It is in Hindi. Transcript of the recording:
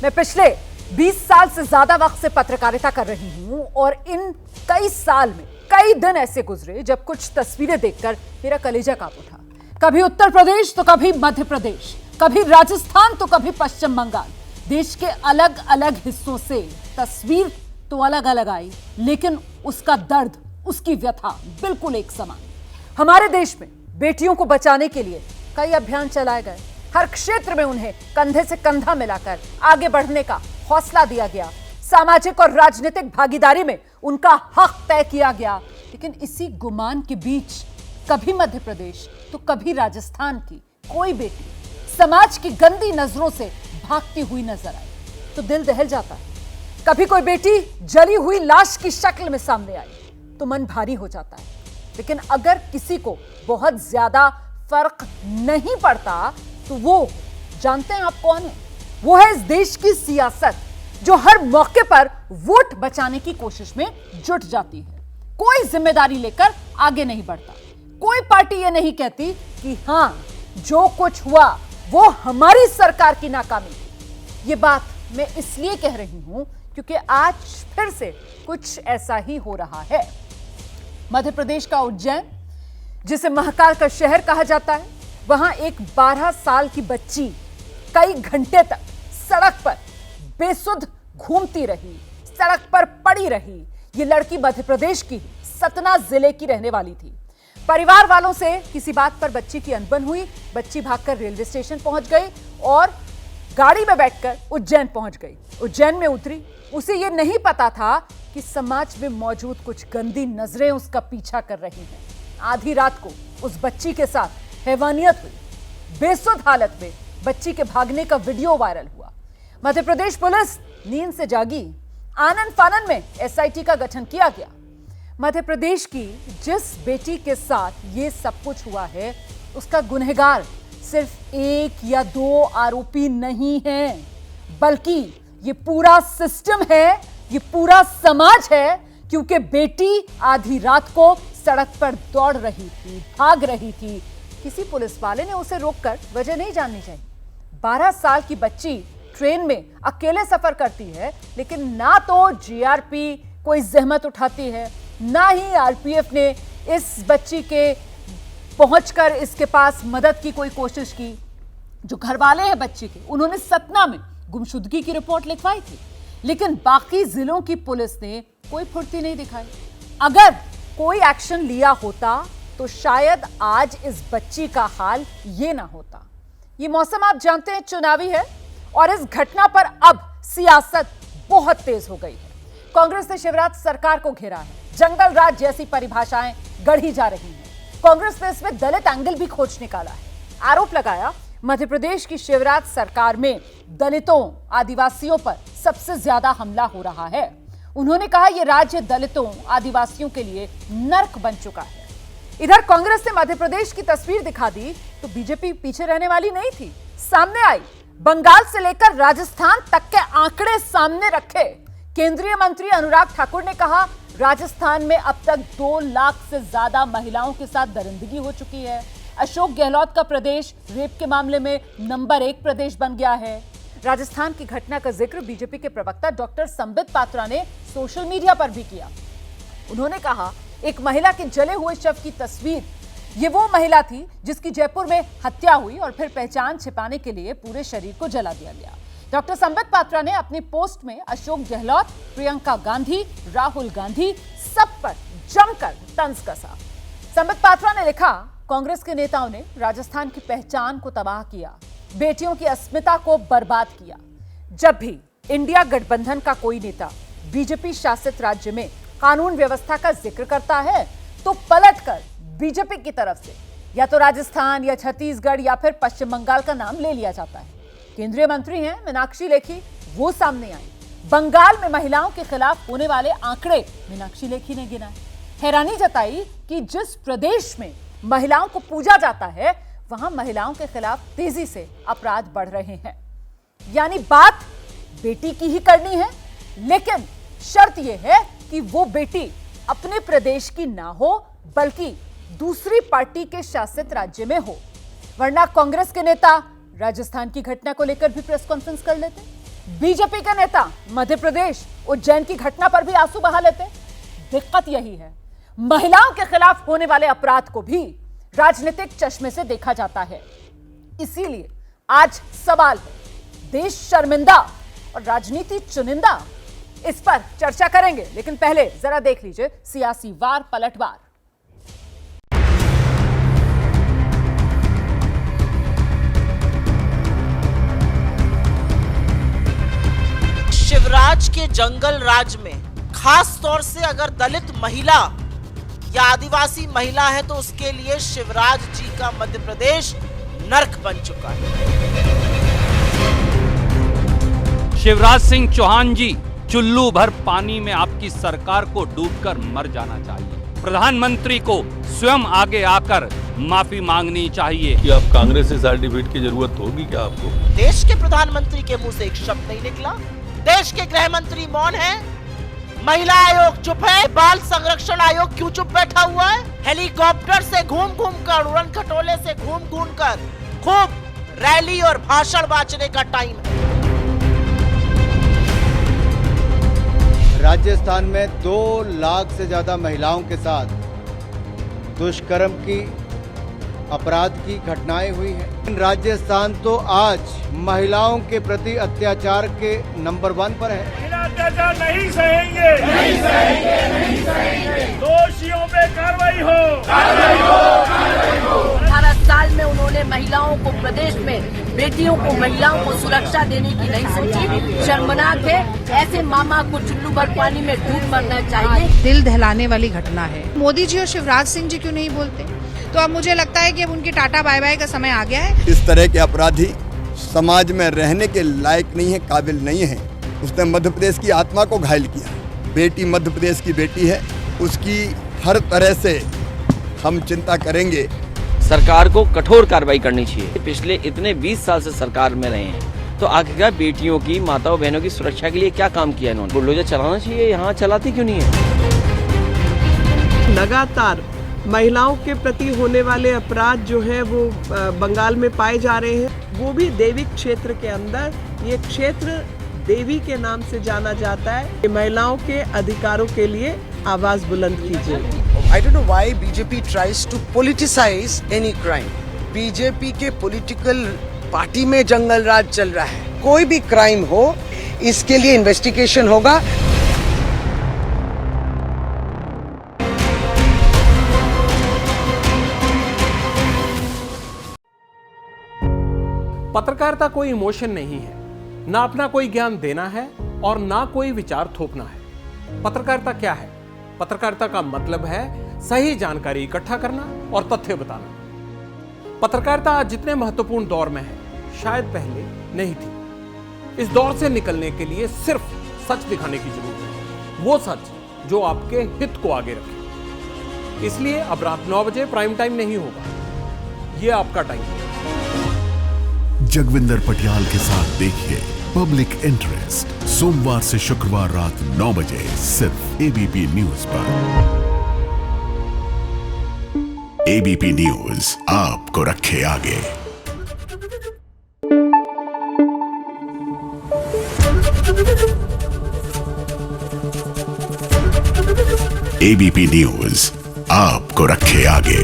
मैं पिछले 20 साल से ज्यादा वक्त से पत्रकारिता कर रही हूं और इन कई साल में कई दिन ऐसे गुजरे जब कुछ तस्वीरें देखकर मेरा कलेजा कांप उठा। कभी उत्तर प्रदेश तो कभी मध्य प्रदेश, कभी राजस्थान तो कभी पश्चिम बंगाल। देश के अलग अलग हिस्सों से तस्वीर तो अलग अलग आई, लेकिन उसका दर्द, उसकी व्यथा बिल्कुल एक समान। हमारे देश में बेटियों को बचाने के लिए कई अभियान चलाए गए। हर क्षेत्र में उन्हें कंधे से कंधा मिलाकर आगे बढ़ने का हौसला दिया गया। सामाजिक और राजनीतिक भागीदारी में उनका हक तय किया गया। लेकिन इसी गुमान के बीच कभी मध्य प्रदेश तो कभी राजस्थान की कोई बेटी समाज की गंदी नजरों से भागती हुई नजर आई तो दिल दहल जाता है। कभी कोई बेटी जली हुई लाश की शक्ल में सामने आई तो मन भारी हो जाता है। लेकिन अगर किसी को बहुत ज्यादा फर्क नहीं पड़ता तो वो जानते हैं आप कौन है? वो है इस देश की सियासत, जो हर मौके पर वोट बचाने की कोशिश में जुट जाती है। कोई जिम्मेदारी लेकर आगे नहीं बढ़ता। कोई पार्टी ये नहीं कहती कि हां, जो कुछ हुआ वो हमारी सरकार की नाकामी थी। ये बात मैं इसलिए कह रही हूं क्योंकि आज फिर से कुछ ऐसा ही हो रहा है। मध्य प्रदेश का उज्जैन, जिसे महाकाल का शहर कहा जाता है, वहां एक 12 साल की बच्ची कई घंटे तक सड़क पर बेसुध घूमती रही, सड़क पर पड़ी रही। ये लड़की मध्य प्रदेश की सतना जिले की रहने वाली थी। परिवार वालों से किसी बात पर बच्ची की अनबन हुई। बच्ची भागकर रेलवे स्टेशन पहुंच गई और गाड़ी में बैठकर उज्जैन पहुंच गई। उज्जैन में उतरी। उसे यह नहीं पता था कि समाज में मौजूद कुछ गंदी नजरें उसका पीछा कर रही हैं। आधी रात को उस बच्ची के साथ हैवानियत हुई। बेसुध हालत में बच्ची के भागने का वीडियो वायरल हुआ। मध्य प्रदेश पुलिस नींद से जागी। आनन फानन में एसआईटी का गठन किया गया। मध्य प्रदेश की जिस बेटी के साथ ये सब कुछ हुआ है, उसका गुनहगार सिर्फ एक या दो आरोपी नहीं है, बल्कि ये पूरा सिस्टम है, ये पूरा समाज है। क्योंकि बेटी आधी रात को सड़क पर दौड़ रही थी, भाग रही थी। किसी पुलिस वाले ने उसे रोककर वजह नहीं जाननी चाहिए। 12 साल की बच्ची ट्रेन में अकेले सफर करती है, लेकिन ना तो जीआरपी कोई जहमत उठाती है, ना ही आरपीएफ ने इस बच्ची के पहुंचकर इसके पास मदद की कोई कोशिश की। जो घर वाले हैं बच्ची के, उन्होंने सतना में गुमशुदगी की रिपोर्ट लिखवाई थी, लेकिन बाकी जिलों की पुलिस ने कोई फुर्ती नहीं दिखाई। अगर कोई एक्शन लिया होता तो शायद आज इस बच्ची का हाल ये ना होता। ये मौसम आप जानते हैं चुनावी है और इस घटना पर अब सियासत बहुत तेज हो गई है। कांग्रेस ने शिवराज सरकार को घेरा है। जंगल राज जैसी परिभाषाएं गढ़ी जा रही हैं। कांग्रेस ने इसमें दलित एंगल भी खोज निकाला है। आरोप लगाया मध्य प्रदेश की शिवराज सरकार में दलितों, आदिवासियों पर सबसे ज्यादा हमला हो रहा है। उन्होंने कहा यह राज्य दलितों, आदिवासियों के लिए नर्क बन चुका है। इधर कांग्रेस ने मध्य प्रदेश की तस्वीर दिखा दी तो बीजेपी पीछे रहने वाली नहीं थी, सामने आई। बंगाल से लेकर राजस्थान तक के आंकड़े सामने रखे। केंद्रीय मंत्री अनुराग ठाकुर ने कहा राजस्थान में अब तक 2 लाख से ज्यादा महिलाओं के साथ दरिंदगी हो चुकी है। अशोक गहलोत का प्रदेश रेप के मामले में नंबर 1 प्रदेश बन गया है। राजस्थान की घटना का जिक्र बीजेपी के प्रवक्ता डॉक्टर संबित पात्रा ने सोशल मीडिया पर भी किया। उन्होंने कहा एक महिला के जले हुए शव की तस्वीर, ये वो महिला थी जिसकी जयपुर में हत्या हुई और फिर पहचान छिपाने के लिए पूरे शरीर को जला दिया गया। डॉक्टर संबित पात्रा ने अपनी पोस्ट में अशोक गहलोत, प्रियंका गांधी, राहुल गांधी सब पर जमकर तंज कसा। संबित पात्रा ने लिखा कांग्रेस के नेताओं ने राजस्थान की पहचान को तबाह किया, बेटियों की अस्मिता को बर्बाद किया। जब भी इंडिया गठबंधन का कोई नेता बीजेपी शासित राज्य में कानून व्यवस्था का जिक्र करता है तो पलटकर बीजेपी की तरफ से या तो राजस्थान या छत्तीसगढ़ या फिर पश्चिम बंगाल का नाम ले लिया जाता है। केंद्रीय मंत्री हैं मीनाक्षी लेखी, वो सामने आई। बंगाल में महिलाओं के खिलाफ होने वाले आंकड़े मीनाक्षी लेखी ने गिनाए। हैरानी जताई कि जिस प्रदेश में महिलाओं को पूजा जाता है, वहां महिलाओं के खिलाफ तेजी से अपराध बढ़ रहे हैं। यानी बात बेटी की ही करनी है, लेकिन शर्त यह है कि वो बेटी अपने प्रदेश की ना हो, बल्कि दूसरी पार्टी के शासित राज्य में हो। वरना कांग्रेस के नेता राजस्थान की घटना को लेकर भी प्रेस कॉन्फ्रेंस कर लेते, बीजेपी के नेता मध्य प्रदेश उज्जैन की घटना पर भी आंसू बहा लेते। दिक्कत यही है, महिलाओं के खिलाफ होने वाले अपराध को भी राजनीतिक चश्मे से देखा जाता है। इसीलिए आज सवाल है, देश शर्मिंदा और राजनीति चुनिंदा। इस पर चर्चा करेंगे, लेकिन पहले जरा देख लीजिए सियासी वार पलटवार। शिवराज के जंगल राज में खास तौर से अगर दलित महिला या आदिवासी महिला है तो उसके लिए शिवराज जी का मध्य प्रदेश नर्क बन चुका है। शिवराज सिंह चौहान जी, चुल्लू भर पानी में आपकी सरकार को डूबकर मर जाना चाहिए। प्रधानमंत्री को स्वयं आगे आकर माफी मांगनी चाहिए। कि आप कांग्रेस से सर्टिफिकेट की जरूरत होगी क्या आपको? देश के प्रधानमंत्री के मुंह से एक शब्द नहीं निकला। देश के गृह मंत्री मौन है, महिला आयोग चुप है, बाल संरक्षण आयोग क्यों चुप बैठा हुआ है? हेलीकॉप्टर से घूम घूम कर, उड़न खटोले से घूम घूम कर खूब रैली और भाषण बांटने का टाइम है। राजस्थान में 2 लाख से ज्यादा महिलाओं के साथ दुष्कर्म की, अपराध की घटनाएं हुई हैं। राजस्थान तो आज महिलाओं के प्रति अत्याचार के नंबर 1 पर है। अत्याचार नहीं सहेंगे, नहीं सहेंगे, नहीं सहेंगे। दोषियों पे कार्रवाई हो, कार्रवाई हो, कार्रवाई हो। 18 साल में उन्होंने महिलाओं को, प्रदेश में बेटियों को, महिलाओं को सुरक्षा देने की नहीं सोची। शर्मनाक है। ऐसे मामा को चुल्लू भर पानी में डूब मरना चाहिए। दिल दहलाने वाली घटना है। मोदी जी और शिवराज सिंह जी क्यों नहीं बोलते? तो अब मुझे लगता है कि अब उनकी टाटा बाय बाय का समय आ गया है। इस तरह के अपराधी समाज में रहने के लायक नहीं है, काबिल नहीं है। उसने मध्य प्रदेश की आत्मा को घायल किया। बेटी मध्य प्रदेश की बेटी है, उसकी हर तरह से हम चिंता करेंगे। सरकार को कठोर कार्रवाई करनी चाहिए। पिछले इतने 20 साल से सरकार में रहे हैं, तो आखिरकार बेटियों की, माताओं बहनों की सुरक्षा के लिए क्या काम किया इन्होंने? बुलडोजर चलाना चाहिए, यहाँ चलाती क्यों नहीं है? लगातार महिलाओं के प्रति होने वाले अपराध जो है वो बंगाल में पाए जा रहे हैं, वो भी देवी क्षेत्र के अंदर। ये क्षेत्र देवी के नाम से जाना जाता है। महिलाओं के अधिकारों के लिए आवाज बुलंद कीजिए। I don't know why BJP tries to politicize any crime. BJP के पॉलिटिकल पार्टी में जंगल राज चल रहा है। कोई भी क्राइम हो, इसके लिए इन्वेस्टिगेशन होगा। पत्रकारिता कोई इमोशन नहीं है, ना अपना कोई ज्ञान देना है और ना कोई विचार थोपना है। पत्रकारिता क्या है? पत्रकारिता का मतलब है सही जानकारी इकट्ठा करना और तथ्य बताना। पत्रकारिता आज जितने महत्वपूर्ण दौर में है, शायद पहले नहीं थी। इस दौर से निकलने के लिए सिर्फ सच दिखाने की जरूरत है, वो सच जो आपके हित को आगे रखे। इसलिए अब रात 9 बजे प्राइम टाइम नहीं होगा, ये आपका टाइम है। जगविंदर पटियाल के साथ देखिए पब्लिक इंटरेस्ट, सोमवार से शुक्रवार रात 9 बजे सिर्फ एबीपी न्यूज पर। एबीपी न्यूज आपको रखे आगे। एबीपी न्यूज आपको रखे आगे।